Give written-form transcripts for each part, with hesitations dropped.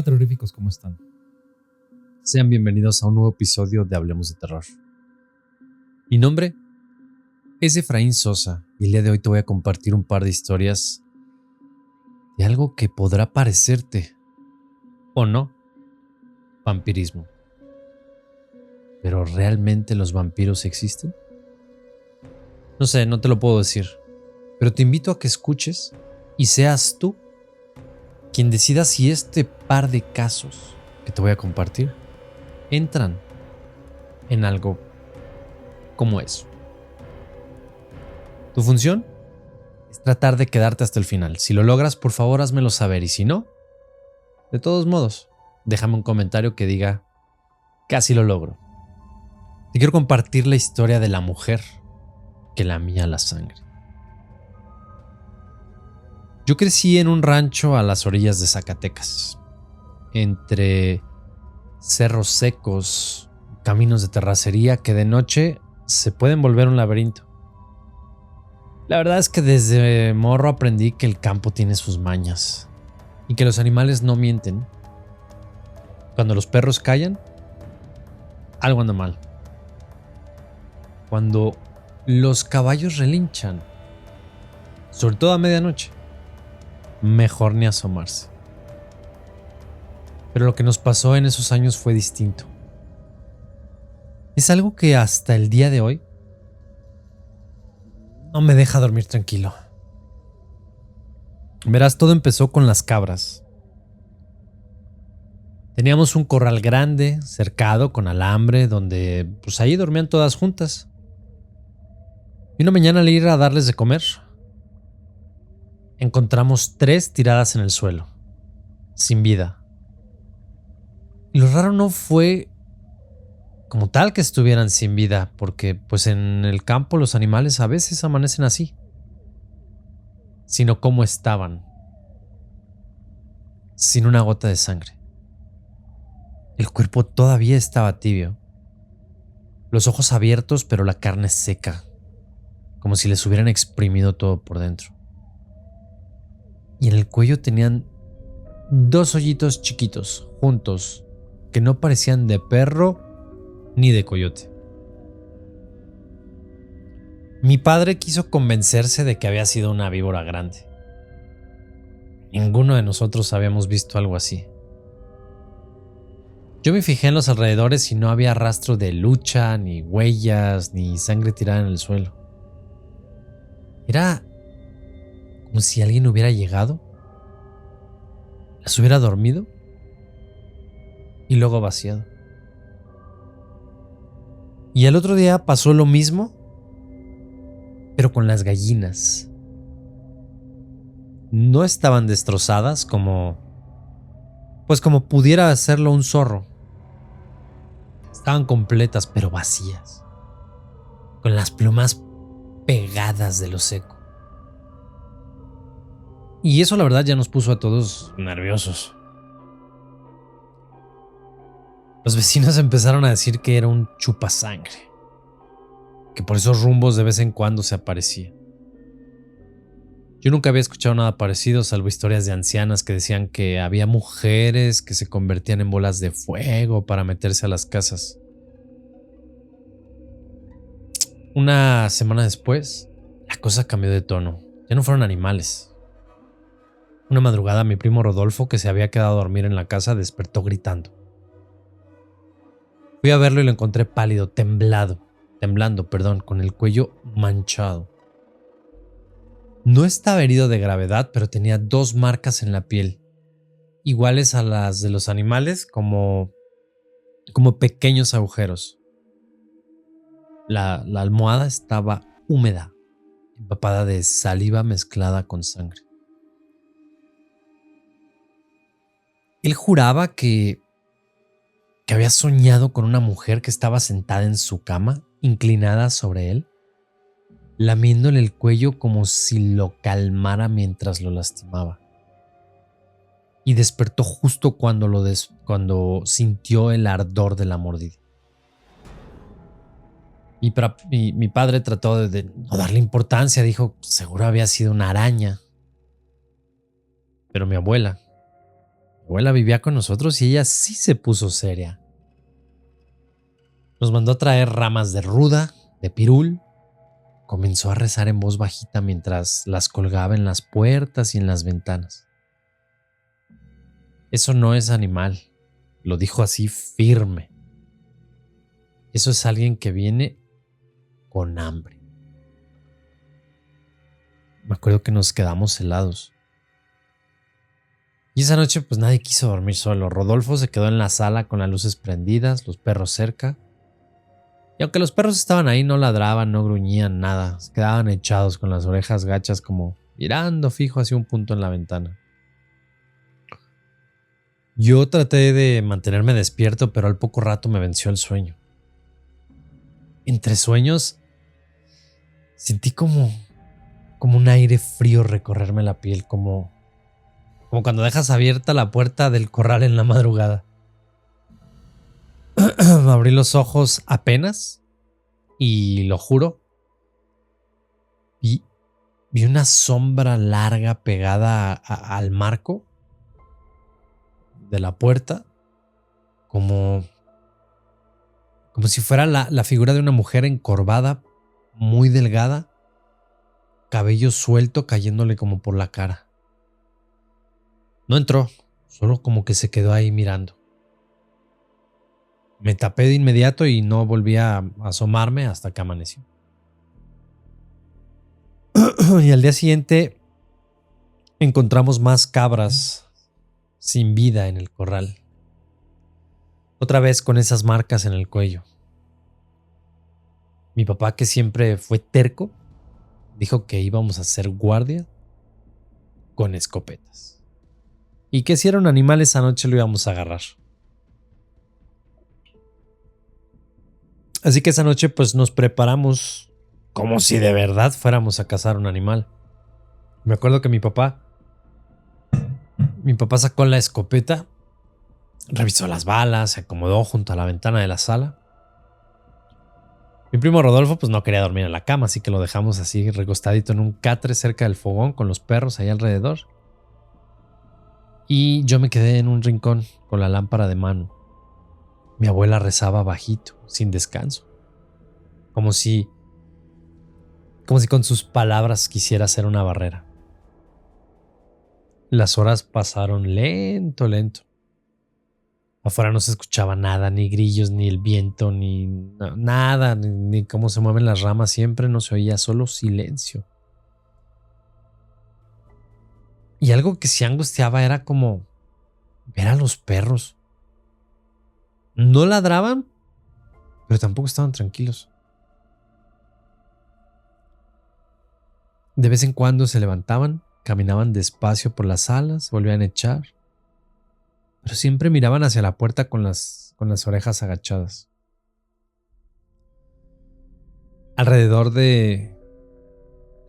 Terroríficos, ¿cómo están? Sean bienvenidos a un nuevo episodio de Hablemos de Terror. Mi nombre es Efraín Sosa y el día de hoy te voy a compartir un par de historias de algo que podrá parecerte o no vampirismo. ¿Pero realmente los vampiros existen? No sé, no te lo puedo decir, pero te invito a que escuches y seas tú quien decida si este par de casos que te voy a compartir entran en algo como eso. Tu función es tratar de quedarte hasta el final. Si lo logras, por favor, házmelo saber. Y si no, de todos modos, déjame un comentario que diga casi lo logro. Te quiero compartir la historia de la mujer que lamía la sangre. Yo crecí en un rancho a las orillas de Zacatecas, entre cerros secos, caminos de terracería que de noche se pueden volver un laberinto. La verdad es que desde morro aprendí que el campo tiene sus mañas y que los animales no mienten. Cuando los perros callan, algo anda mal. Cuando los caballos relinchan, sobre todo a medianoche, mejor ni asomarse. Pero lo que nos pasó en esos años fue distinto. Es algo que hasta el día de hoy no me deja dormir tranquilo. Verás, todo empezó con las cabras. Teníamos un corral grande, cercado, con alambre, donde pues ahí dormían todas juntas. Y una mañana al ir a darles de comer, encontramos 3 tiradas en el suelo, sin vida. Y lo raro no fue como tal que estuvieran sin vida, porque pues en el campo los animales a veces amanecen así, sino cómo estaban, sin una gota de sangre. El cuerpo todavía estaba tibio, los ojos abiertos pero la carne seca, como si les hubieran exprimido todo por dentro. Y en el cuello tenían 2 hoyitos chiquitos, juntos, que no parecían de perro ni de coyote. Mi padre quiso convencerse de que había sido una víbora grande. Ninguno de nosotros habíamos visto algo así. Yo me fijé en los alrededores y no había rastro de lucha, ni huellas, ni sangre tirada en el suelo. Era como si alguien hubiera llegado, las hubiera dormido y luego vaciado. Y el otro día pasó lo mismo, pero con las gallinas. No estaban destrozadas como pudiera hacerlo un zorro. Estaban completas pero vacías, con las plumas pegadas de lo seco. Y eso la verdad ya nos puso a todos nerviosos. Los vecinos empezaron a decir que era un chupasangre, que por esos rumbos de vez en cuando se aparecía. Yo nunca había escuchado nada parecido, salvo historias de ancianas que decían que había mujeres que se convertían en bolas de fuego para meterse a las casas. Una semana después, la cosa cambió de tono. Ya no fueron animales. Una madrugada, mi primo Rodolfo, que se había quedado a dormir en la casa, despertó gritando. Fui a verlo y lo encontré pálido, temblando, con el cuello manchado. No estaba herido de gravedad, pero tenía 2 marcas en la piel, iguales a las de los animales, como pequeños agujeros. La almohada estaba húmeda, empapada de saliva mezclada con sangre. Él juraba que había soñado con una mujer que estaba sentada en su cama, inclinada sobre él, lamiéndole el cuello como si lo calmara mientras lo lastimaba. Y despertó justo cuando sintió el ardor de la mordida. Mi padre trató de no darle importancia, dijo, seguro había sido una araña. Pero mi abuela abuela vivía con nosotros y ella sí se puso seria. Nos mandó a traer ramas de ruda, de pirul. Comenzó a rezar en voz bajita mientras las colgaba en las puertas y en las ventanas. Eso no es animal, lo dijo así firme. Eso es alguien que viene con hambre. Me acuerdo que nos quedamos helados. Y esa noche pues nadie quiso dormir solo. Rodolfo se quedó en la sala con las luces prendidas, los perros cerca. Y aunque los perros estaban ahí, no ladraban, no gruñían, nada. Se quedaban echados con las orejas gachas como mirando fijo hacia un punto en la ventana. Yo traté de mantenerme despierto, pero al poco rato me venció el sueño. Entre sueños sentí como un aire frío recorrerme la piel, como cuando dejas abierta la puerta del corral en la madrugada. Abrí los ojos apenas y lo juro, vi una sombra larga pegada al marco de la puerta, como si fuera la figura de una mujer encorvada, muy delgada, cabello suelto cayéndole como por la cara. No entró, solo como que se quedó ahí mirando. Me tapé de inmediato y no volví a asomarme hasta que amaneció. Y al día siguiente encontramos más cabras sin vida en el corral. Otra vez con esas marcas en el cuello. Mi papá, que siempre fue terco, dijo que íbamos a hacer guardia con escopetas. Y que si era un animal esa noche lo íbamos a agarrar. Así que esa noche pues nos preparamos como si de verdad fuéramos a cazar un animal. Me acuerdo que mi papá sacó la escopeta, revisó las balas, se acomodó junto a la ventana de la sala. Mi primo Rodolfo pues no quería dormir en la cama, así que lo dejamos así recostadito en un catre cerca del fogón con los perros ahí alrededor. Y yo me quedé en un rincón con la lámpara de mano. Mi abuela rezaba bajito, sin descanso, como si con sus palabras quisiera hacer una barrera. Las horas pasaron lento. Afuera no se escuchaba nada, ni grillos, ni el viento, ni nada, ni cómo se mueven las ramas. Siempre no se oía, solo silencio. Y algo que sí angustiaba era como ver a los perros. No ladraban, pero tampoco estaban tranquilos. De vez en cuando se levantaban, caminaban despacio por las salas, volvían a echar, pero siempre miraban hacia la puerta con las orejas agachadas. Alrededor de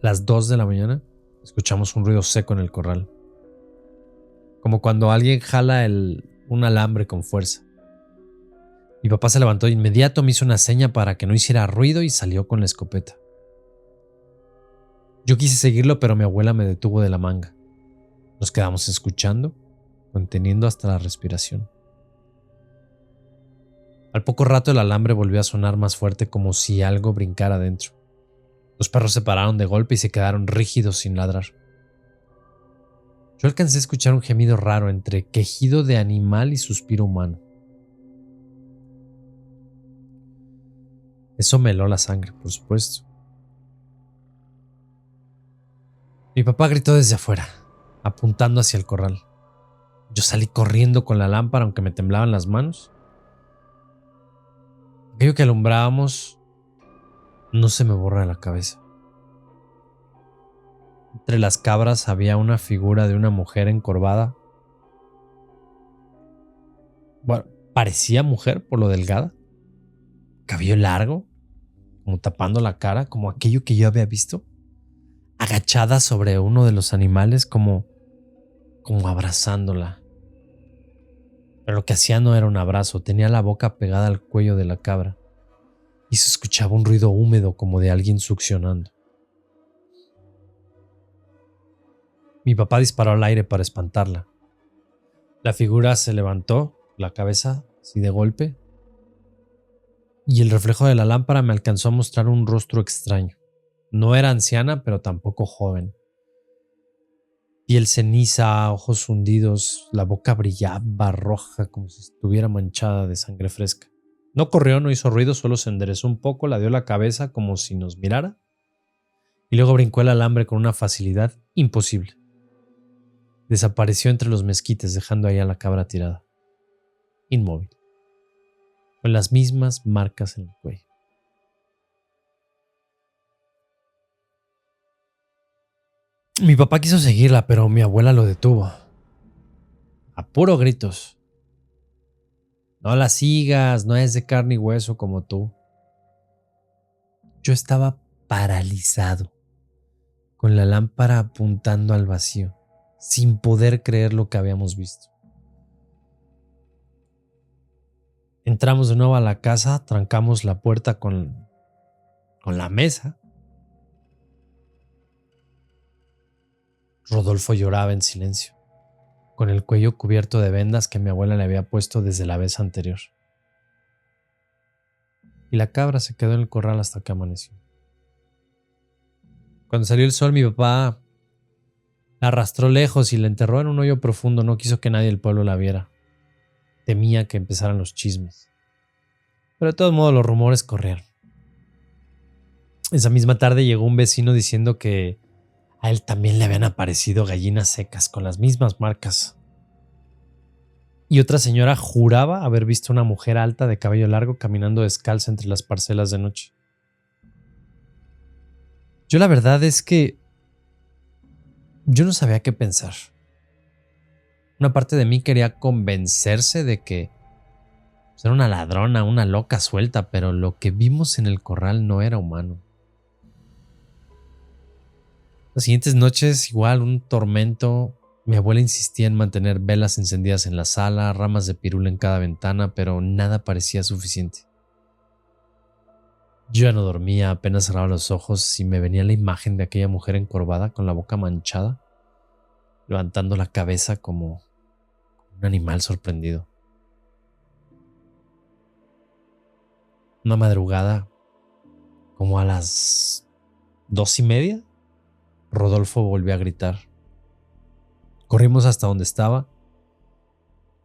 las 2 de la mañana escuchamos un ruido seco en el corral, como cuando alguien jala un alambre con fuerza. Mi papá se levantó de inmediato, me hizo una seña para que no hiciera ruido y salió con la escopeta. Yo quise seguirlo, pero mi abuela me detuvo de la manga. Nos quedamos escuchando, conteniendo hasta la respiración. Al poco rato el alambre volvió a sonar más fuerte, como si algo brincara dentro. Los perros se pararon de golpe y se quedaron rígidos sin ladrar. Yo alcancé a escuchar un gemido raro entre quejido de animal y suspiro humano. Eso me heló la sangre, por supuesto. Mi papá gritó desde afuera, apuntando hacia el corral. Yo salí corriendo con la lámpara, aunque me temblaban las manos. Aquello que alumbrábamos no se me borra de la cabeza. Entre las cabras había una figura de una mujer encorvada. Bueno, parecía mujer por lo delgada. Cabello largo, como tapando la cara, como aquello que yo había visto. Agachada sobre uno de los animales, como abrazándola. Pero lo que hacía no era un abrazo, tenía la boca pegada al cuello de la cabra y se escuchaba un ruido húmedo como de alguien succionando. Mi papá disparó al aire para espantarla, La figura se levantó, la cabeza, así de golpe, y el reflejo de la lámpara me alcanzó a mostrar un rostro extraño. No era anciana, pero tampoco joven. Piel ceniza, ojos hundidos, la boca brillaba roja como si estuviera manchada de sangre fresca. No corrió, no hizo ruido, solo se enderezó un poco, la dio la cabeza como si nos mirara y luego brincó el alambre con una facilidad imposible. Desapareció entre los mezquites dejando ahí a la cabra tirada, inmóvil, con las mismas marcas en el cuello. Mi papá quiso seguirla, pero mi abuela lo detuvo. A puro gritos. No la sigas, no es de carne y hueso como tú. Yo estaba paralizado, con la lámpara apuntando al vacío, sin poder creer lo que habíamos visto. Entramos de nuevo a la casa, trancamos la puerta con la mesa. Rodolfo lloraba en silencio, con el cuello cubierto de vendas que mi abuela le había puesto desde la vez anterior. Y la cabra se quedó en el corral hasta que amaneció. Cuando salió el sol, mi papá la arrastró lejos y la enterró en un hoyo profundo. No quiso que nadie del pueblo la viera. Temía que empezaran los chismes. Pero de todos modos los rumores corrieron. Esa misma tarde llegó un vecino diciendo que a él también le habían aparecido gallinas secas con las mismas marcas. Y otra señora juraba haber visto una mujer alta de cabello largo caminando descalza entre las parcelas de noche. Yo la verdad es que yo no sabía qué pensar. Una parte de mí quería convencerse de que era una ladrona, una loca suelta, pero lo que vimos en el corral no era humano. Las siguientes noches, igual, un tormento. Mi abuela insistía en mantener velas encendidas en la sala, ramas de pirul en cada ventana, pero nada parecía suficiente. Yo ya no dormía, apenas cerraba los ojos y me venía la imagen de aquella mujer encorvada con la boca manchada, levantando la cabeza como un animal sorprendido. Una madrugada, como a las 2:30, Rodolfo volvió a gritar. Corrimos hasta donde estaba.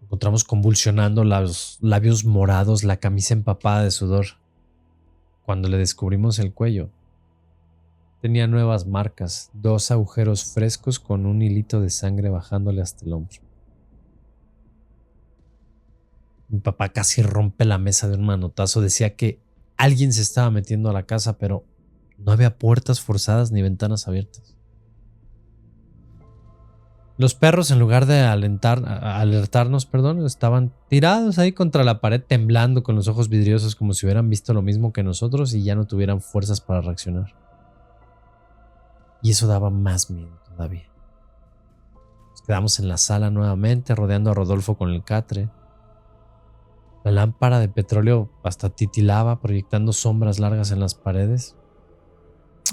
Encontramos convulsionando, los labios morados, la camisa empapada de sudor. Cuando le descubrimos el cuello, tenía nuevas marcas, 2 agujeros frescos con un hilito de sangre bajándole hasta el hombro. Mi papá casi rompe la mesa de un manotazo. Decía que alguien se estaba metiendo a la casa, pero no había puertas forzadas ni ventanas abiertas. Los perros, en lugar de alertarnos, estaban tirados ahí contra la pared, temblando con los ojos vidriosos como si hubieran visto lo mismo que nosotros y ya no tuvieran fuerzas para reaccionar. Y eso daba más miedo todavía. Nos quedamos en la sala nuevamente, rodeando a Rodolfo con el catre. La lámpara de petróleo hasta titilaba, proyectando sombras largas en las paredes.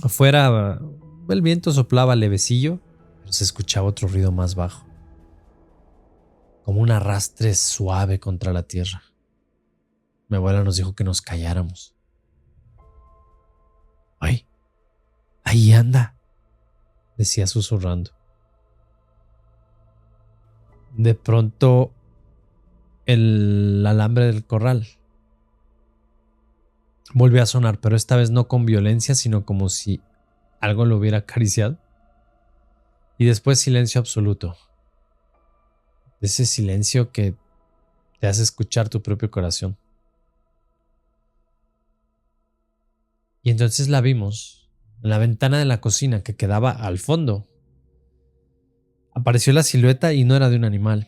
Afuera, el viento soplaba levecillo, pero se escuchaba otro ruido más bajo, como un arrastre suave contra la tierra. Mi abuela nos dijo que nos calláramos. ¡Ay! ¡Ahí anda!, decía susurrando. De pronto, el alambre del corral volvió a sonar, pero esta vez no con violencia, sino como si algo lo hubiera acariciado. Y después silencio absoluto. Ese silencio que te hace escuchar tu propio corazón. Y entonces la vimos en la ventana de la cocina que quedaba al fondo. Apareció la silueta y no era de un animal.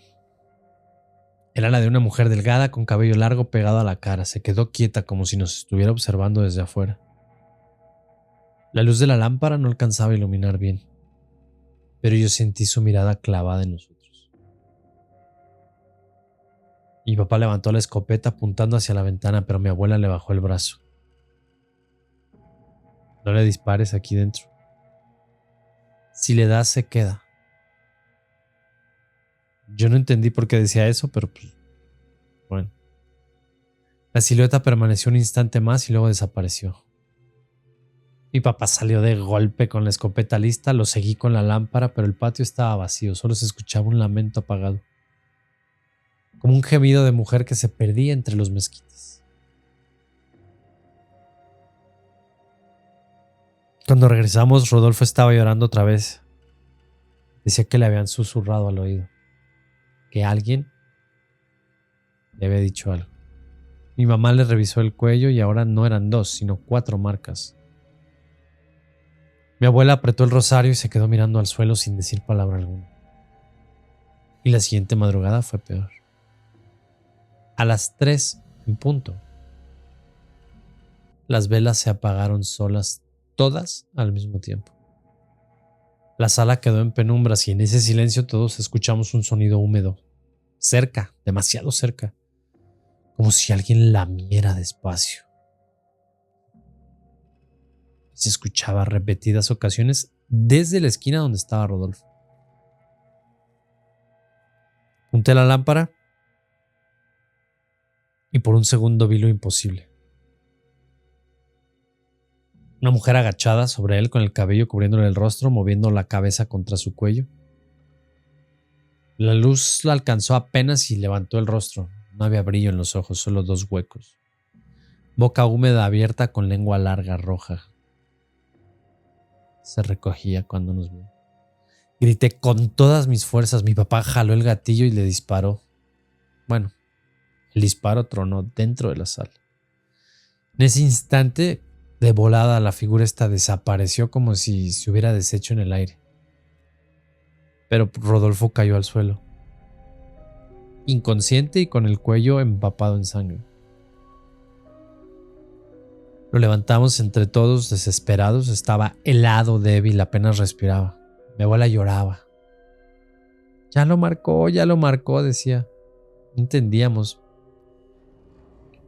Era la de una mujer delgada con cabello largo pegado a la cara. Se quedó quieta como si nos estuviera observando desde afuera. La luz de la lámpara no alcanzaba a iluminar bien, pero yo sentí su mirada clavada en nosotros. Mi papá levantó la escopeta apuntando hacia la ventana, pero mi abuela le bajó el brazo. No le dispares aquí dentro. Si le das, se queda. Yo no entendí por qué decía eso, pero pues, bueno. La silueta permaneció un instante más y luego desapareció. Mi papá salió de golpe con la escopeta lista, lo seguí con la lámpara, pero el patio estaba vacío, solo se escuchaba un lamento apagado, como un gemido de mujer que se perdía entre los mezquites. Cuando regresamos, Rodolfo estaba llorando otra vez. Decía que le habían susurrado al oído, que alguien le había dicho algo. Mi mamá le revisó el cuello y ahora no eran 2, sino 4 marcas. Mi abuela apretó el rosario y se quedó mirando al suelo sin decir palabra alguna. Y la siguiente madrugada fue peor. A las 3 en punto, las velas se apagaron solas, todas al mismo tiempo. La sala quedó en penumbras y en ese silencio todos escuchamos un sonido húmedo, cerca, demasiado cerca, como si alguien lamiera despacio. Se escuchaba repetidas ocasiones desde la esquina donde estaba Rodolfo. Junté la lámpara y por un segundo vi lo imposible. Una mujer agachada sobre él con el cabello cubriéndole el rostro, moviendo la cabeza contra su cuello. La luz la alcanzó apenas y levantó el rostro. No había brillo en los ojos, solo 2 huecos. Boca húmeda abierta con lengua larga roja. Se recogía cuando nos vio. Grité con todas mis fuerzas. Mi papá jaló el gatillo y le disparó. Bueno, el disparo tronó dentro de la sala. En ese instante, de volada, la figura esta desapareció como si se hubiera deshecho en el aire. Pero Rodolfo cayó al suelo, inconsciente y con el cuello empapado en sangre. Lo levantamos entre todos, desesperados. Estaba helado, débil, apenas respiraba. Mi abuela lloraba. Ya lo marcó, decía. No entendíamos.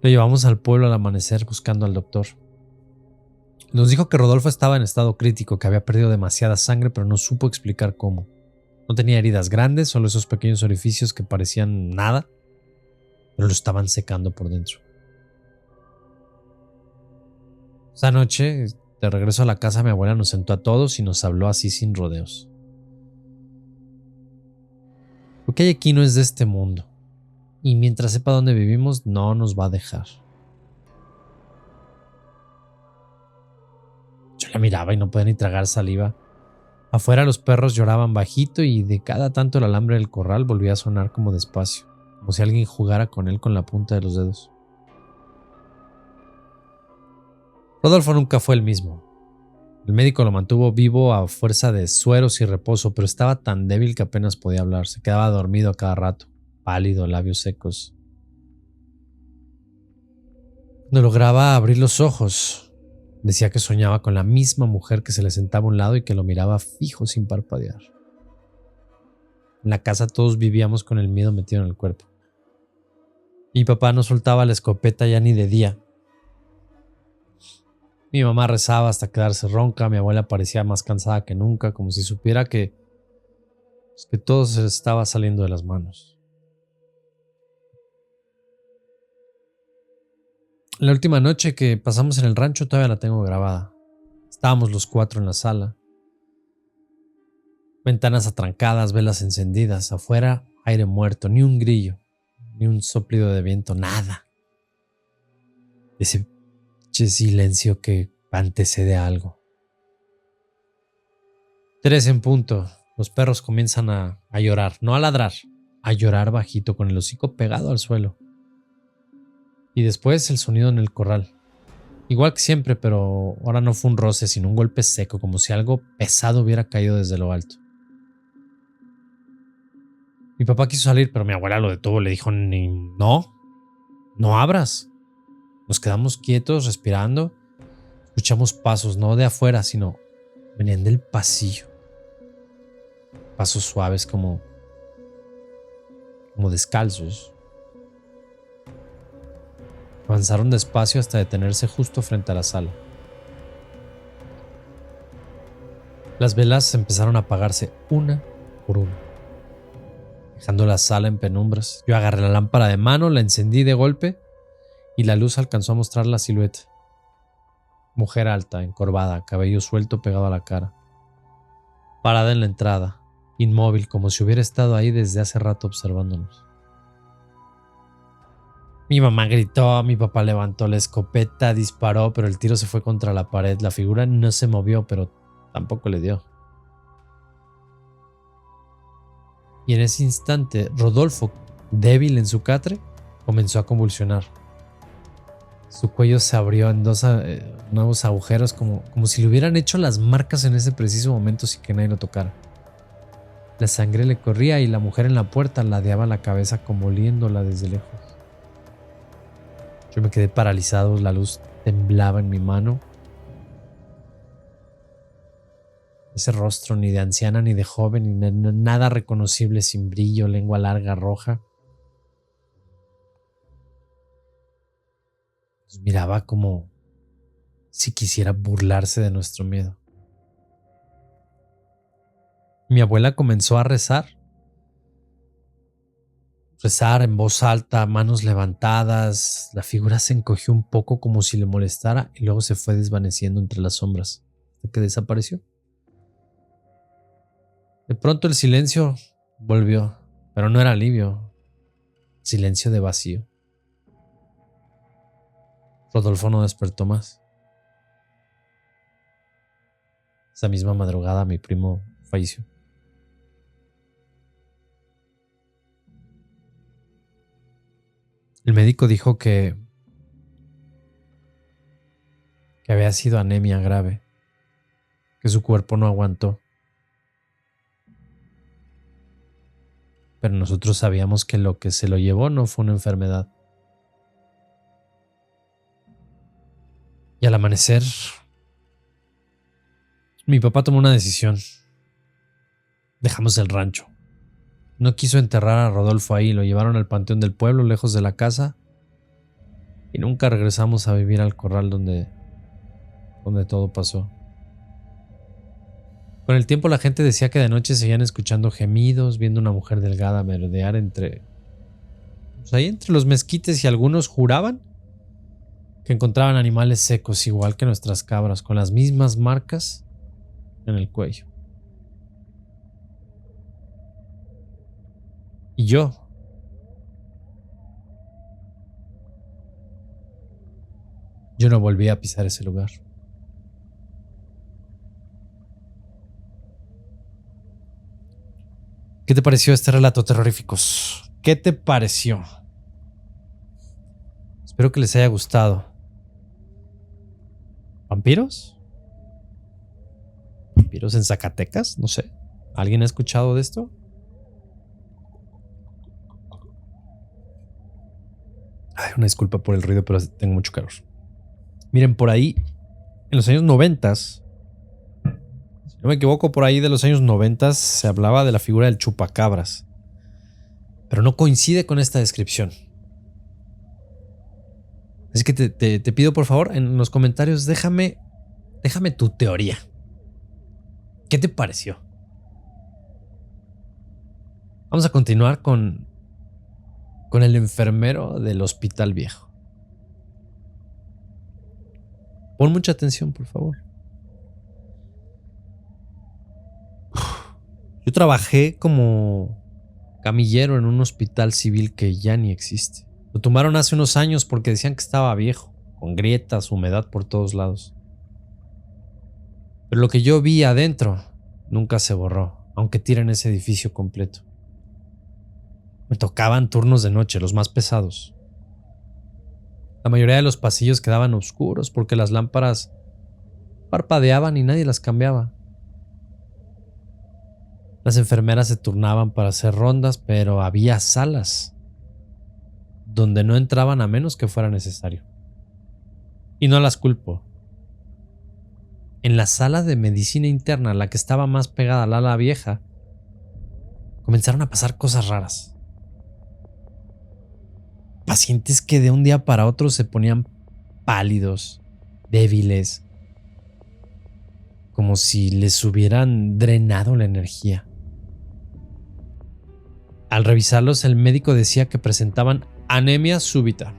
Lo llevamos al pueblo al amanecer buscando al doctor. Nos dijo que Rodolfo estaba en estado crítico, que había perdido demasiada sangre, pero no supo explicar cómo. No tenía heridas grandes, solo esos pequeños orificios que parecían nada, pero lo estaban secando por dentro. Esa noche, de regreso a la casa, mi abuela nos sentó a todos y nos habló así sin rodeos. Lo que hay aquí no es de este mundo, y mientras sepa dónde vivimos, no nos va a dejar. Yo la miraba y no podía ni tragar saliva. Afuera los perros lloraban bajito y de cada tanto el alambre del corral volvía a sonar como despacio, como si alguien jugara con él con la punta de los dedos. Rodolfo nunca fue el mismo. El médico lo mantuvo vivo a fuerza de sueros y reposo, pero estaba tan débil que apenas podía hablar. Se quedaba dormido a cada rato, pálido, labios secos. Cuando lograba abrir los ojos, decía que soñaba con la misma mujer que se le sentaba a un lado y que lo miraba fijo sin parpadear. En la casa todos vivíamos con el miedo metido en el cuerpo. Mi papá no soltaba la escopeta ya ni de día. Mi mamá rezaba hasta quedarse ronca, mi abuela parecía más cansada que nunca, como si supiera que todo se estaba saliendo de las manos. La última noche que pasamos en el rancho todavía la tengo grabada. Estábamos los 4 en la sala. Ventanas atrancadas, velas encendidas, afuera aire muerto, ni un grillo, ni un soplido de viento, nada. Ese silencio que antecede a algo. 3 en punto. Los perros comienzan a llorar, no a ladrar, a llorar bajito con el hocico pegado al suelo. Y después el sonido en el corral. Igual que siempre, pero ahora no fue un roce, sino un golpe seco, como si algo pesado hubiera caído desde lo alto. Mi papá quiso salir, pero mi abuela lo detuvo, le dijo, no abras. Nos quedamos quietos, respirando. Escuchamos pasos, no de afuera, sino venían del pasillo. Pasos suaves como descalzos. Avanzaron despacio hasta detenerse justo frente a la sala. Las velas empezaron a apagarse una por una. dejando la sala en penumbras. Yo agarré la lámpara de mano, la encendí de golpe y la luz alcanzó a mostrar la silueta. Mujer alta, encorvada, cabello suelto pegado a la cara. Parada en la entrada, inmóvil, como si hubiera estado ahí desde hace rato observándonos. Mi mamá gritó, mi papá levantó la escopeta, disparó, pero el tiro se fue contra la pared. La figura no se movió, pero tampoco le dio. Y en ese instante, Rodolfo, débil en su catre, comenzó a convulsionar. Su cuello se abrió en dos nuevos agujeros, como si le hubieran hecho las marcas en ese preciso momento sin que nadie lo tocara. La sangre le corría y la mujer en la puerta ladeaba la cabeza como oliéndola desde lejos. Yo me quedé paralizado, la luz temblaba en mi mano. Ese rostro ni de anciana ni de joven, ni nada reconocible, sin brillo, lengua larga, roja. Nos miraba como si quisiera burlarse de nuestro miedo. Mi abuela comenzó a rezar. Rezar en voz alta, manos levantadas. La figura se encogió un poco como si le molestara y luego se fue desvaneciendo entre las sombras, hasta que desapareció. De pronto el silencio volvió, pero no era alivio, silencio de vacío. Rodolfo no despertó más. Esa misma madrugada mi primo falleció. El médico dijo que había sido anemia grave, que su cuerpo no aguantó. Pero nosotros sabíamos que lo que se lo llevó no fue una enfermedad. Y al amanecer, mi papá tomó una decisión. Dejamos el rancho. No quiso enterrar a Rodolfo ahí, lo llevaron al panteón del pueblo, lejos de la casa, y nunca regresamos a vivir al corral donde todo pasó. Con el tiempo la gente decía que de noche seguían escuchando gemidos, viendo una mujer delgada merodear entre los mezquites, y algunos juraban que encontraban animales secos igual que nuestras cabras, con las mismas marcas en el cuello. Y yo no volví a pisar ese lugar. ¿Qué te pareció este relato, terroríficos? ¿Qué te pareció? Espero que les haya gustado. ¿Vampiros? ¿Vampiros en Zacatecas? No sé. ¿Alguien ha escuchado de esto? Ay, una disculpa por el ruido, pero tengo mucho calor. Miren, por ahí, en los años 90, si no me equivoco, por ahí de los años 90 se hablaba de la figura del chupacabras. Pero no coincide con esta descripción. Así que te pido, por favor, en los comentarios, déjame tu teoría. ¿Qué te pareció? Vamos a continuar con el enfermero del Hospital Viejo. Pon mucha atención, por favor. Yo trabajé como camillero en un hospital civil que ya ni existe. Lo tumbaron hace unos años porque decían que estaba viejo, con grietas, humedad por todos lados. Pero lo que yo vi adentro nunca se borró, aunque tiren ese edificio completo. Me tocaban turnos de noche, los más pesados. La mayoría de los pasillos quedaban oscuros porque las lámparas parpadeaban y nadie las cambiaba. Las enfermeras se turnaban para hacer rondas, pero había salas donde no entraban a menos que fuera necesario. Y no las culpo. En la sala de medicina interna, la que estaba más pegada al ala vieja, comenzaron a pasar cosas raras. Pacientes que de un día para otro se ponían pálidos, débiles, como si les hubieran drenado la energía. Al revisarlos, el médico decía que presentaban anemia súbita,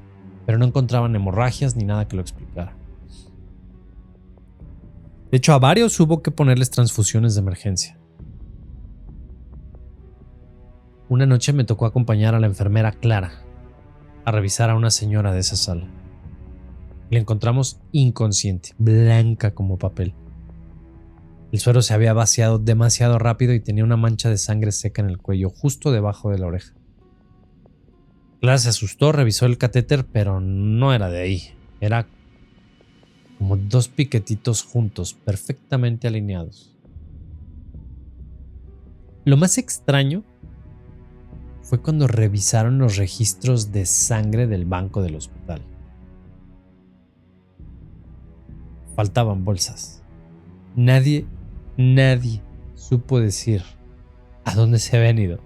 pero no encontraban hemorragias ni nada que lo explicara. De hecho, a varios hubo que ponerles transfusiones de emergencia. Una noche me tocó acompañar a la enfermera Clara a revisar a una señora de esa sala. La encontramos inconsciente, blanca como papel. El suero se había vaciado demasiado rápido y tenía una mancha de sangre seca en el cuello, justo debajo de la oreja. Clara se asustó, revisó el catéter, pero no era de ahí. Era como dos piquetitos juntos, perfectamente alineados. Lo más extraño fue cuando revisaron los registros de sangre del banco del hospital. Faltaban bolsas. Nadie supo decir a dónde se habían ido,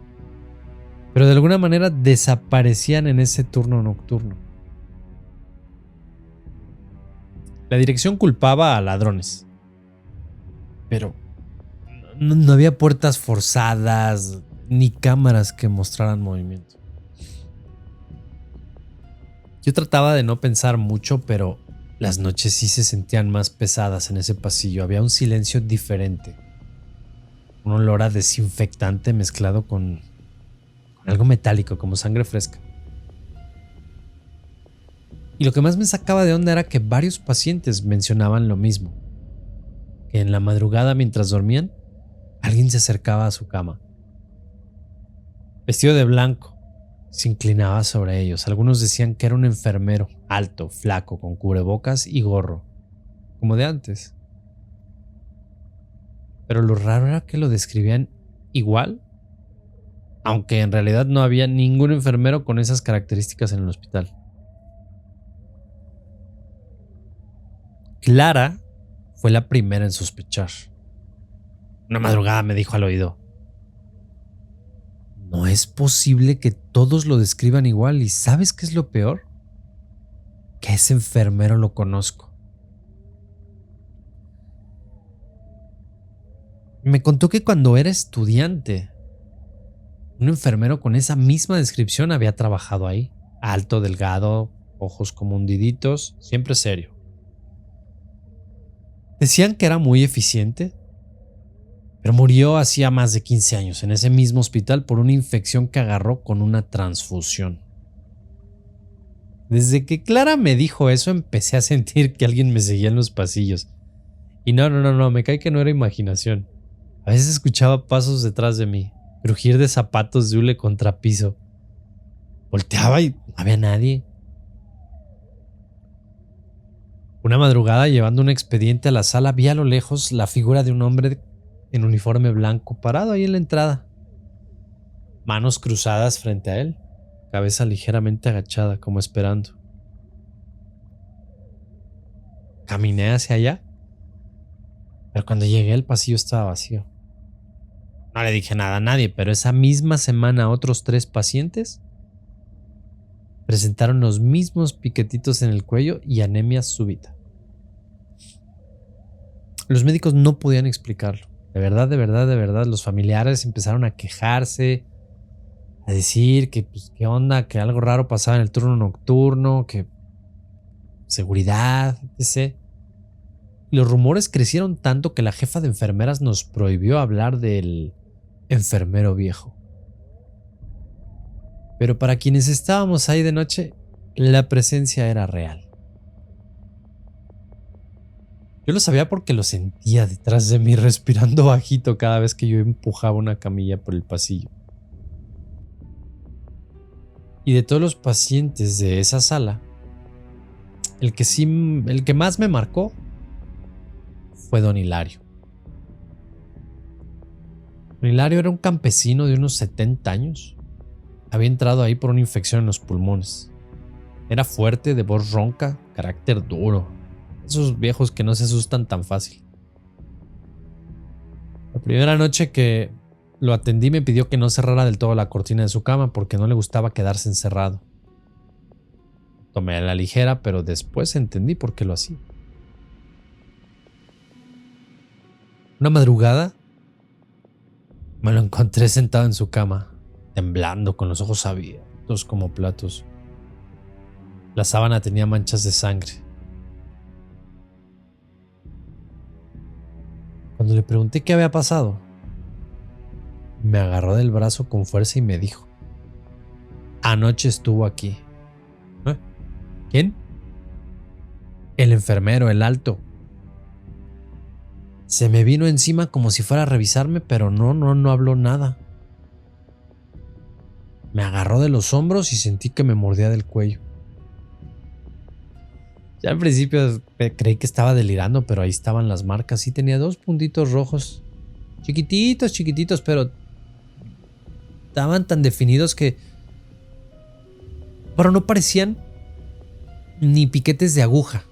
pero de alguna manera desaparecían en ese turno nocturno. La dirección culpaba a ladrones, pero no había puertas forzadas ni cámaras que mostraran movimiento. Yo trataba de no pensar mucho, pero las noches sí se sentían más pesadas en ese pasillo. Había un silencio diferente, un olor a desinfectante mezclado con algo metálico, como sangre fresca. Y lo que más me sacaba de onda era que varios pacientes mencionaban lo mismo, que en la madrugada mientras dormían, alguien se acercaba a su cama, vestido de blanco, se inclinaba sobre ellos. Algunos decían que era un enfermero, alto, flaco, con cubrebocas y gorro, como de antes. Pero lo raro era que lo describían igual, aunque en realidad no había ningún enfermero con esas características en el hospital. Clara fue la primera en sospechar. Una madrugada me dijo al oído: no es posible que todos lo describan igual, y ¿sabes qué es lo peor? Que ese enfermero lo conozco. Me contó que cuando era estudiante, un enfermero con esa misma descripción había trabajado ahí. Alto, delgado, ojos como hundiditos, siempre serio. Decían que era muy eficiente, pero murió hacía más de 15 años en ese mismo hospital por una infección que agarró con una transfusión. Desde que Clara me dijo eso, empecé a sentir que alguien me seguía en los pasillos. Y no, me cae que no era imaginación. A veces escuchaba pasos detrás de mí, crujir de zapatos de hule contra piso. Volteaba y no había nadie. Una madrugada, llevando un expediente a la sala, vi a lo lejos la figura de un hombre en uniforme blanco parado ahí en la entrada. Manos cruzadas frente a él, cabeza ligeramente agachada, como esperando. Caminé hacia allá, pero cuando llegué el pasillo estaba vacío. No le dije nada a nadie, pero esa misma semana otros 3 pacientes presentaron los mismos piquetitos en el cuello y anemia súbita. Los médicos no podían explicarlo. De verdad, los familiares empezaron a quejarse, a decir que pues qué onda, que algo raro pasaba en el turno nocturno, que seguridad, etc. Y los rumores crecieron tanto que la jefa de enfermeras nos prohibió hablar del enfermero viejo. Pero para quienes estábamos ahí de noche, la presencia era real. Yo lo sabía porque lo sentía detrás de mí, respirando bajito cada vez que yo empujaba una camilla por el pasillo. Y de todos los pacientes de esa sala, el que más me marcó fue don Hilario. Don Hilario era un campesino de unos 70 años. Había entrado ahí por una infección en los pulmones. Era fuerte, de voz ronca, carácter duro. Esos viejos que no se asustan tan fácil. La primera noche que lo atendí me pidió que no cerrara del todo la cortina de su cama porque no le gustaba quedarse encerrado. Tomé a la ligera, pero después entendí por qué lo hacía. Una madrugada me lo encontré sentado en su cama, temblando, con los ojos abiertos como platos. La sábana tenía manchas de sangre. Cuando le pregunté qué había pasado, me agarró del brazo con fuerza y me dijo: anoche estuvo aquí. ¿Eh? ¿Quién? El enfermero, el alto. Se me vino encima como si fuera a revisarme, pero no habló nada. Me agarró de los hombros y sentí que me mordía del cuello. Ya al principio creí que estaba delirando, pero ahí estaban las marcas. Sí, tenía 2 puntitos rojos. Chiquititos, chiquititos, pero estaban tan definidos que... pero no parecían ni piquetes de aguja.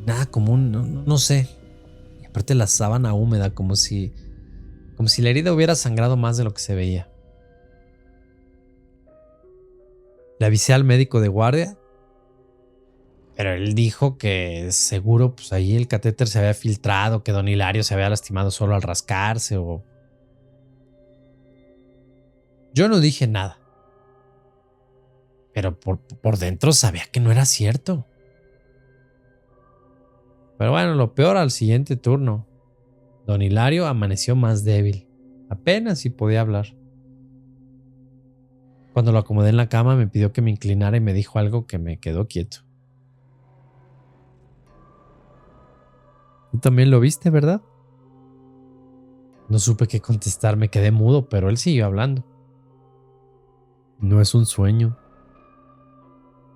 Nada común, no sé. Y aparte la sábana húmeda, como si la herida hubiera sangrado más de lo que se veía. Le avisé al médico de guardia, pero él dijo que seguro pues ahí el catéter se había filtrado, que don Hilario se había lastimado solo al rascarse o... Yo no dije nada, pero por dentro sabía que no era cierto. Pero bueno, lo peor al siguiente turno. Don Hilario amaneció más débil, apenas si podía hablar. Cuando lo acomodé en la cama me pidió que me inclinara y me dijo algo que me quedó quieto. Tú también lo viste, ¿verdad? No supe qué contestar, me quedé mudo, pero él siguió hablando. No es un sueño.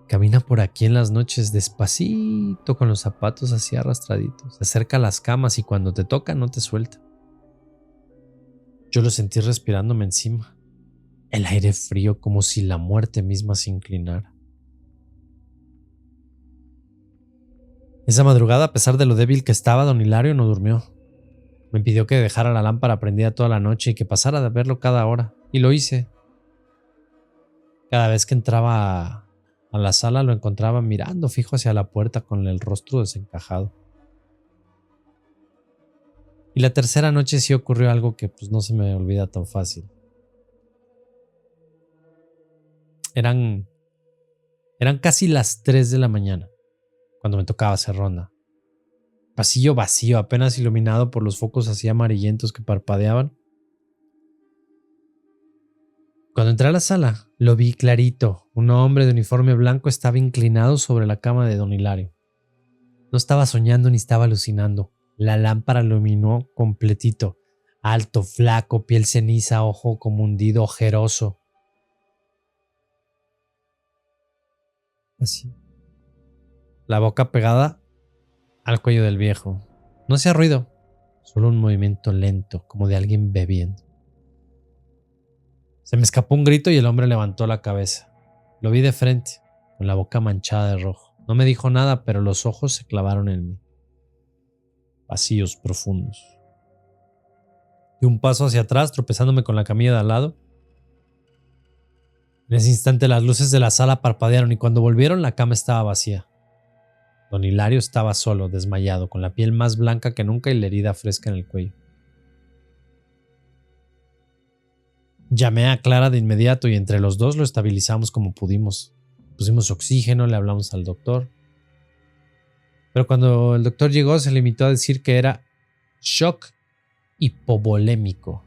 Camina por aquí en las noches despacito con los zapatos así arrastraditos. Se acerca a las camas y cuando te toca no te suelta. Yo lo sentí respirándome encima. El aire frío como si la muerte misma se inclinara. Esa madrugada, a pesar de lo débil que estaba, don Hilario no durmió. Me pidió que dejara la lámpara prendida toda la noche y que pasara de verlo cada hora. Y lo hice. Cada vez que entraba a la sala lo encontraba mirando fijo hacia la puerta con el rostro desencajado. Y la tercera noche sí ocurrió algo que pues no se me olvida tan fácil. Eran casi las 3 de la mañana cuando me tocaba hacer ronda. Pasillo vacío, apenas iluminado por los focos así amarillentos que parpadeaban. Cuando entré a la sala, lo vi clarito. Un hombre de uniforme blanco estaba inclinado sobre la cama de don Hilario. No estaba soñando ni estaba alucinando. La lámpara lo iluminó completito. Alto, flaco, piel ceniza, ojo como hundido, ojeroso. Así. La boca pegada al cuello del viejo. No hacía ruido, solo un movimiento lento, como de alguien bebiendo. Se me escapó un grito y el hombre levantó la cabeza. Lo vi de frente, con la boca manchada de rojo. No me dijo nada, pero los ojos se clavaron en mí. Vacíos profundos. Di un paso hacia atrás, tropezándome con la camilla de al lado. En ese instante las luces de la sala parpadearon y cuando volvieron la cama estaba vacía. Don Hilario estaba solo, desmayado, con la piel más blanca que nunca y la herida fresca en el cuello. Llamé a Clara de inmediato y entre los dos lo estabilizamos como pudimos. Pusimos oxígeno, le hablamos al doctor. Pero cuando el doctor llegó se limitó a decir que era shock hipovolémico.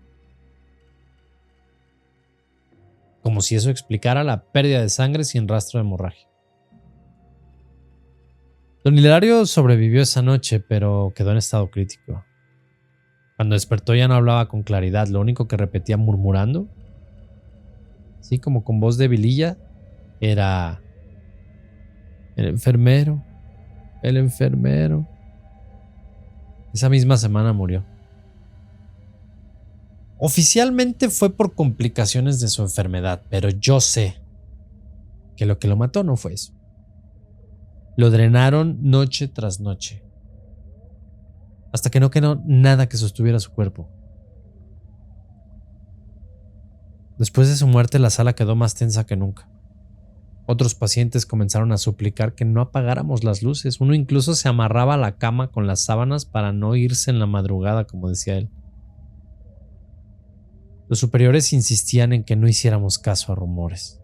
Como si eso explicara la pérdida de sangre sin rastro de hemorragia. Don Hilario sobrevivió esa noche, pero quedó en estado crítico. Cuando despertó ya no hablaba con claridad, lo único que repetía murmurando, así como con voz de vililla, era: el enfermero, el enfermero. Esa misma semana murió. Oficialmente fue por complicaciones de su enfermedad, pero yo sé que lo mató no fue eso. Lo drenaron noche tras noche, hasta que no quedó nada que sostuviera su cuerpo. Después de su muerte, la sala quedó más tensa que nunca. Otros pacientes comenzaron a suplicar que no apagáramos las luces. Uno incluso se amarraba a la cama con las sábanas para no irse en la madrugada, como decía él. Los superiores insistían en que no hiciéramos caso a rumores.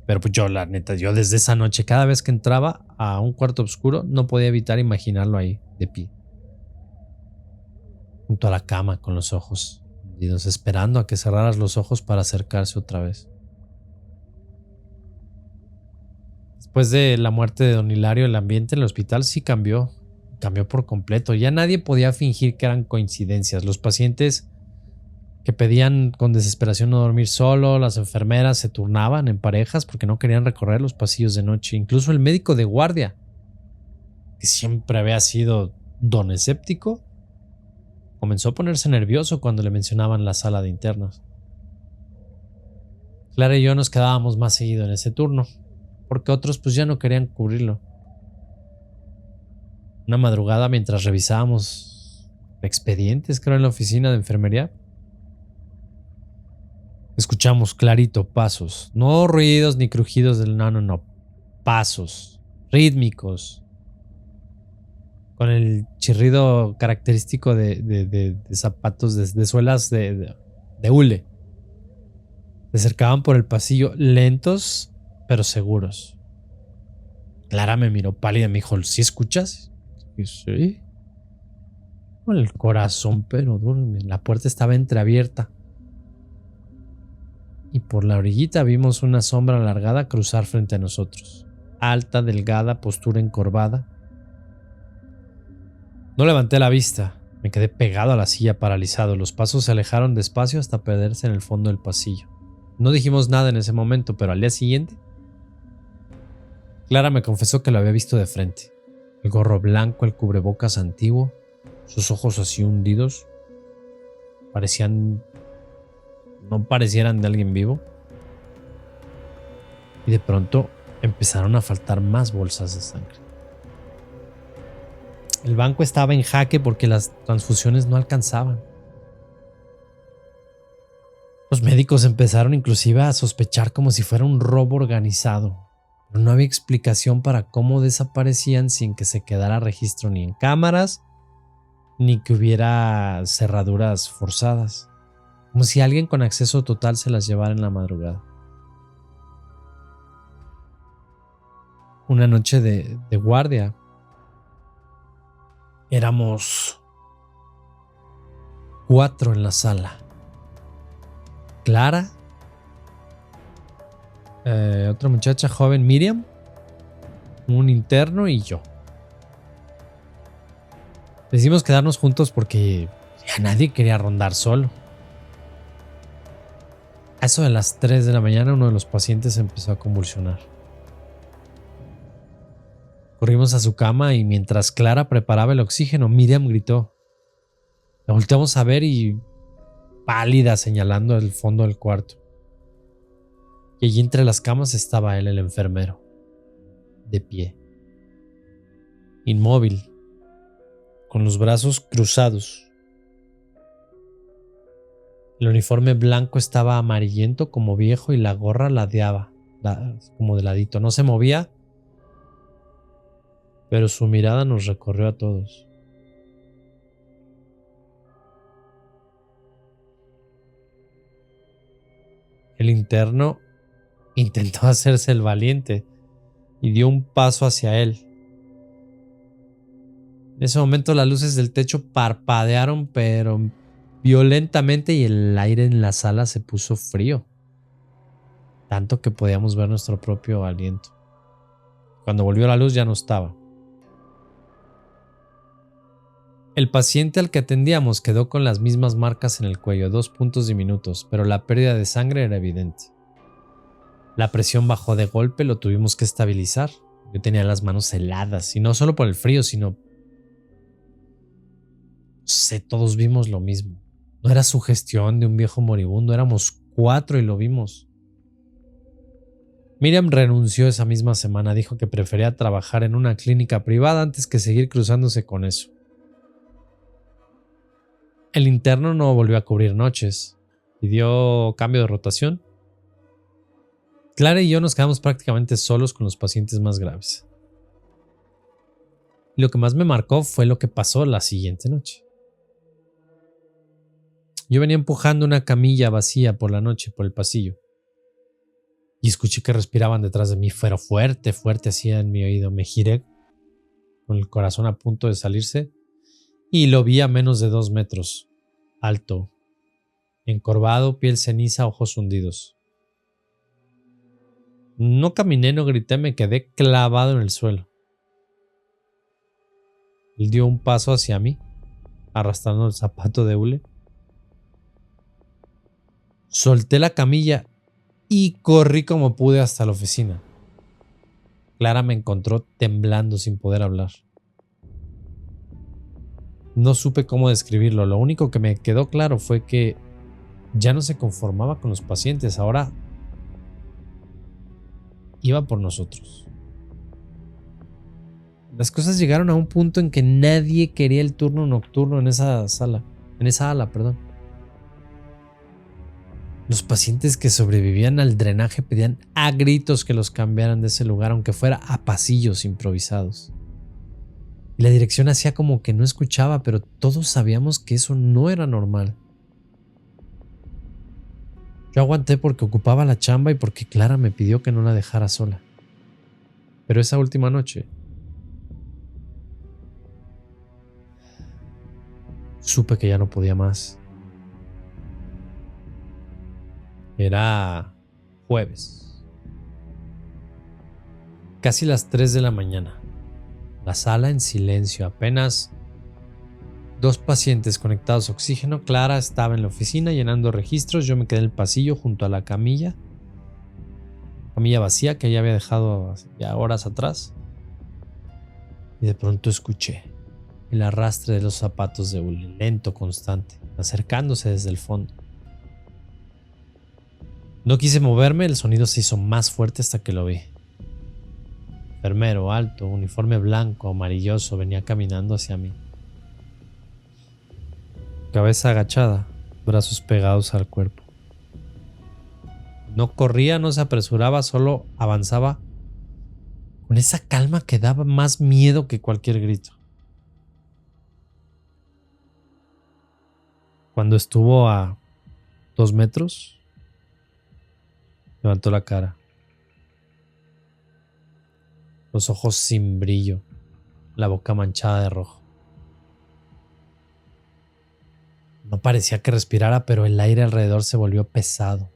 Pero pues yo, la neta, yo desde esa noche, cada vez que entraba a un cuarto oscuro, no podía evitar imaginarlo ahí, de pie, junto a la cama, con los ojos hundidos, esperando a que cerraras los ojos para acercarse otra vez. Después de la muerte de don Hilario, el ambiente en el hospital sí cambió por completo. Ya nadie podía fingir que eran coincidencias. Los pacientes que pedían con desesperación no dormir solo, las enfermeras se turnaban en parejas porque no querían recorrer los pasillos de noche. Incluso el médico de guardia, que siempre había sido don escéptico, comenzó a ponerse nervioso cuando le mencionaban la sala de internos. Clara y yo nos quedábamos más seguido en ese turno, porque otros pues ya no querían cubrirlo. Una madrugada, mientras revisábamos expedientes, creo, en la oficina de enfermería, escuchamos clarito pasos, no ruidos ni crujidos del no, pasos rítmicos, con el chirrido característico de zapatos, de suelas de hule. Se acercaban por el pasillo, lentos pero seguros. Clara me miró pálida y me dijo, ¿sí escuchas? Y sí. Con el corazón pero duro, la puerta estaba entreabierta. Y por la orillita vimos una sombra alargada cruzar frente a nosotros. Alta, delgada, postura encorvada. No levanté la vista, me quedé pegado a la silla paralizado. Los pasos se alejaron despacio hasta perderse en el fondo del pasillo. No dijimos nada en ese momento, pero al día siguiente, Clara me confesó que lo había visto de frente. El gorro blanco, el cubrebocas antiguo, sus ojos así hundidos, no parecieran de alguien vivo. Y de pronto empezaron a faltar más bolsas de sangre. El banco estaba en jaque porque las transfusiones no alcanzaban. Los médicos empezaron inclusive a sospechar como si fuera un robo organizado, pero no había explicación para cómo desaparecían sin que se quedara registro ni en cámaras, ni que hubiera cerraduras forzadas, como si alguien con acceso total se las llevara en la madrugada. Una noche de guardia, éramos 4 en la sala. Clara, otra muchacha joven, Miriam, un interno y yo. Decidimos quedarnos juntos porque ya nadie quería rondar solo. A eso de las 3 de la mañana uno de los pacientes empezó a convulsionar. Corrimos a su cama y mientras Clara preparaba el oxígeno, Miriam gritó. La volteamos a ver y pálida señalando el fondo del cuarto. Y allí entre las camas estaba él, el enfermero, de pie, inmóvil, con los brazos cruzados. El uniforme blanco estaba amarillento como viejo y la gorra ladeaba, como de ladito. No se movía, pero su mirada nos recorrió a todos. El interno intentó hacerse el valiente y dio un paso hacia él. En ese momento las luces del techo parpadearon, pero violentamente, y el aire en la sala se puso frío, tanto que podíamos ver nuestro propio aliento. Cuando volvió la luz ya no estaba. El paciente al que atendíamos quedó con las mismas marcas en el cuello, 2 puntos diminutos, pero la pérdida de sangre era evidente. La presión bajó de golpe, lo tuvimos que estabilizar. Yo tenía las manos heladas, y no solo por el frío, sino... todos vimos lo mismo. No era sugestión de un viejo moribundo, éramos 4 y lo vimos. Miriam renunció esa misma semana, dijo que prefería trabajar en una clínica privada antes que seguir cruzándose con eso. El interno no volvió a cubrir noches, pidió cambio de rotación. Clara y yo nos quedamos prácticamente solos con los pacientes más graves. Y lo que más me marcó fue lo que pasó la siguiente noche. Yo venía empujando una camilla vacía por la noche por el pasillo y escuché que respiraban detrás de mí, pero fuerte, fuerte hacía en mi oído. Me giré con el corazón a punto de salirse y lo vi a menos de 2 metros, alto, encorvado, piel ceniza, ojos hundidos. No caminé, no grité, me quedé clavado en el suelo. Él dio un paso hacia mí, arrastrando el zapato de hule. Solté la camilla y corrí como pude hasta la oficina. Clara me encontró temblando sin poder hablar. No supe cómo describirlo, lo único que me quedó claro fue que ya no se conformaba con los pacientes, ahora iba por nosotros. Las cosas llegaron a un punto en que nadie quería el turno nocturno en esa ala, perdón. Los pacientes que sobrevivían al drenaje pedían a gritos que los cambiaran de ese lugar, aunque fuera a pasillos improvisados. Y la dirección hacía como que no escuchaba, pero todos sabíamos que eso no era normal. Yo aguanté porque ocupaba la chamba y porque Clara me pidió que no la dejara sola. Pero esa última noche supe que ya no podía más. Era jueves. Casi las 3 de la mañana. La sala en silencio, apenas 2 pacientes conectados a oxígeno. Clara estaba en la oficina llenando registros. Yo me quedé en el pasillo junto a la camilla vacía que ella había dejado ya horas atrás. Y de pronto escuché el arrastre de los zapatos de hule, lento, constante, acercándose desde el fondo. No quise moverme, el sonido se hizo más fuerte hasta que lo vi. Enfermero, alto, uniforme blanco, amarilloso, venía caminando hacia mí. Cabeza agachada, brazos pegados al cuerpo. No corría, no se apresuraba, solo avanzaba con esa calma que daba más miedo que cualquier grito. Cuando estuvo a 2 metros, levantó la cara. Los ojos sin brillo, la boca manchada de rojo. No parecía que respirara, pero el aire alrededor se volvió pesado,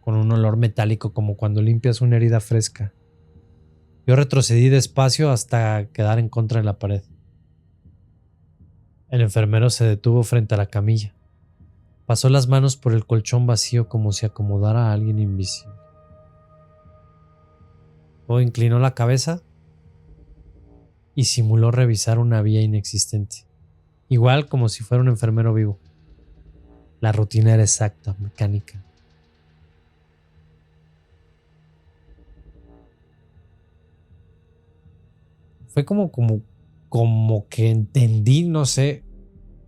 con un olor metálico como cuando limpias una herida fresca. Yo retrocedí despacio hasta quedar en contra de la pared. El enfermero se detuvo frente a la camilla. Pasó las manos por el colchón vacío como si acomodara a alguien invisible. Luego inclinó la cabeza y simuló revisar una vía inexistente, igual como si fuera un enfermero vivo. La rutina era exacta, mecánica. Fue como que entendí, no sé,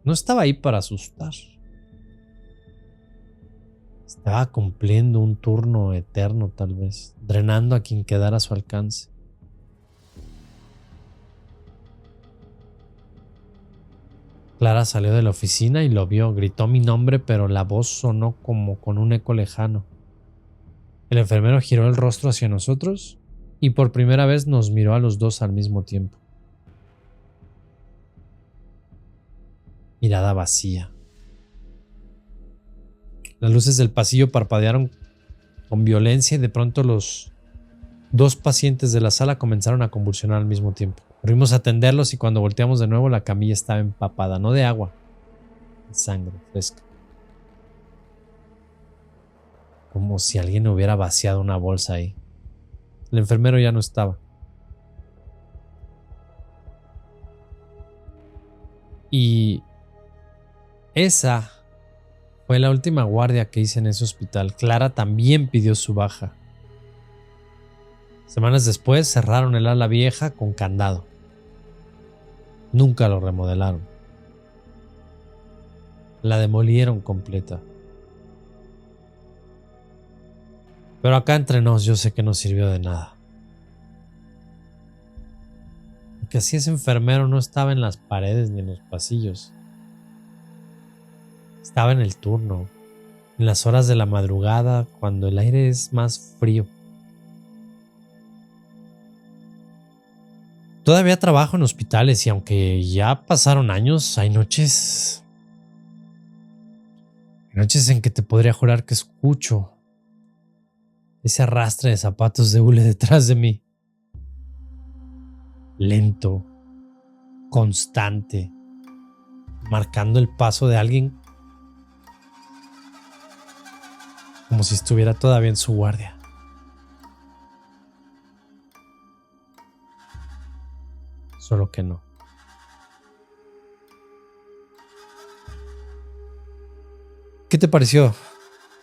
no estaba ahí para asustar. Estaba cumpliendo un turno eterno tal vez, drenando a quien quedara a su alcance. Clara salió de la oficina y lo vio, gritó mi nombre, pero la voz sonó como con un eco lejano. El enfermero giró el rostro hacia nosotros y por primera vez nos miró a los dos al mismo tiempo. Mirada vacía. Las luces del pasillo parpadearon con violencia y de pronto los 2 pacientes de la sala comenzaron a convulsionar al mismo tiempo. Corrimos a atenderlos y cuando volteamos de nuevo la camilla estaba empapada, no de agua, de sangre fresca. Como si alguien hubiera vaciado una bolsa ahí. El enfermero ya no estaba. Y esa fue la última guardia que hice en ese hospital. Clara también pidió su baja. Semanas después cerraron el ala vieja con candado. Nunca lo remodelaron. La demolieron completa. Pero acá entre nos yo sé que no sirvió de nada. Porque así ese enfermero no estaba en las paredes ni en los pasillos. Estaba en el turno, en las horas de la madrugada, cuando el aire es más frío. Todavía trabajo en hospitales y aunque ya pasaron años, hay noches en que te podría jurar que escucho ese arrastre de zapatos de hule detrás de mí. Lento, constante, marcando el paso de alguien como si estuviera todavía en su guardia. Solo que no. ¿Qué te pareció?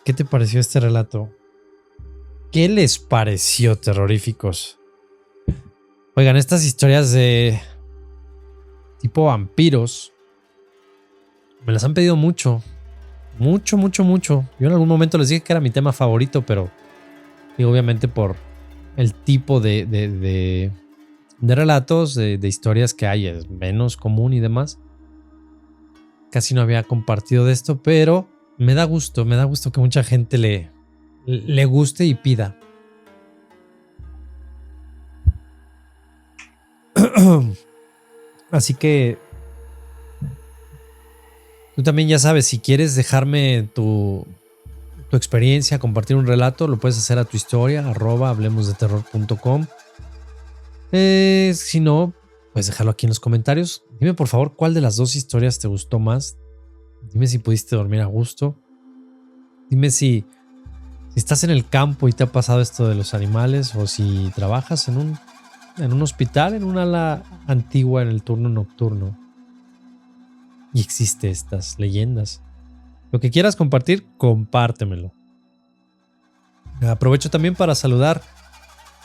¿Qué te pareció este relato? ¿Qué les pareció, terroríficos? Oigan, estas historias de tipo vampiros me las han pedido mucho. Mucho. Yo en algún momento les dije que era mi tema favorito, pero digo, obviamente por el tipo de relatos, de historias que hay, es menos común y demás. Casi no había compartido de esto, pero me da gusto que mucha gente le guste y pida. Así que tú también ya sabes, si quieres dejarme tu experiencia, compartir un relato, lo puedes hacer a tu historia, @hablemosdeterror.com. Si no, puedes dejarlo aquí en los comentarios. Dime por favor cuál de las dos historias te gustó más. Dime si pudiste dormir a gusto. Dime si estás en el campo y te ha pasado esto de los animales, o si trabajas en un hospital, en un ala antigua en el turno nocturno y existe estas leyendas. Lo que quieras compartir, compártemelo. Aprovecho también para saludar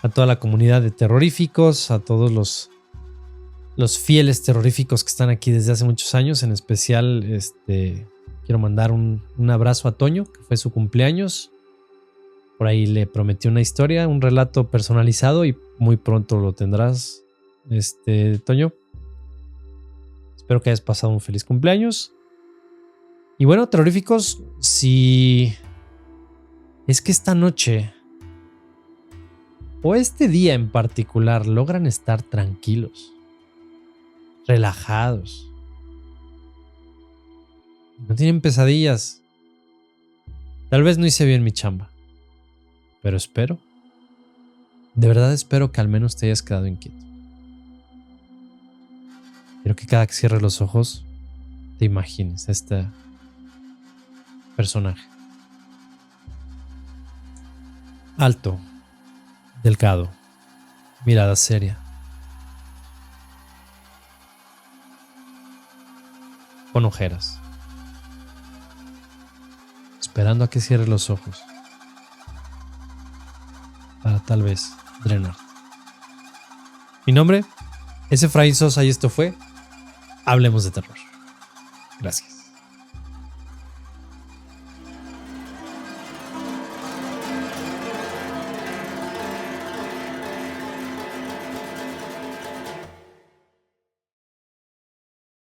a toda la comunidad de terroríficos, a todos los fieles terroríficos que están aquí desde hace muchos años. En especial, quiero mandar un abrazo a Toño, que fue su cumpleaños. Por ahí le prometí una historia, un relato personalizado, y muy pronto lo tendrás, Toño. Espero que hayas pasado un feliz cumpleaños. Y bueno, terroríficos, si es que esta noche o este día en particular logran estar tranquilos, relajados, no tienen pesadillas, tal vez no hice bien mi chamba, pero espero, de verdad espero que al menos te hayas quedado inquieto. Quiero que cada que cierres los ojos te imagines a este personaje. Alto, delgado, mirada seria, con ojeras, esperando a que cierres los ojos para tal vez drenarte. Mi nombre es Efraín Sosa y esto fue Hablemos de Terror. Gracias.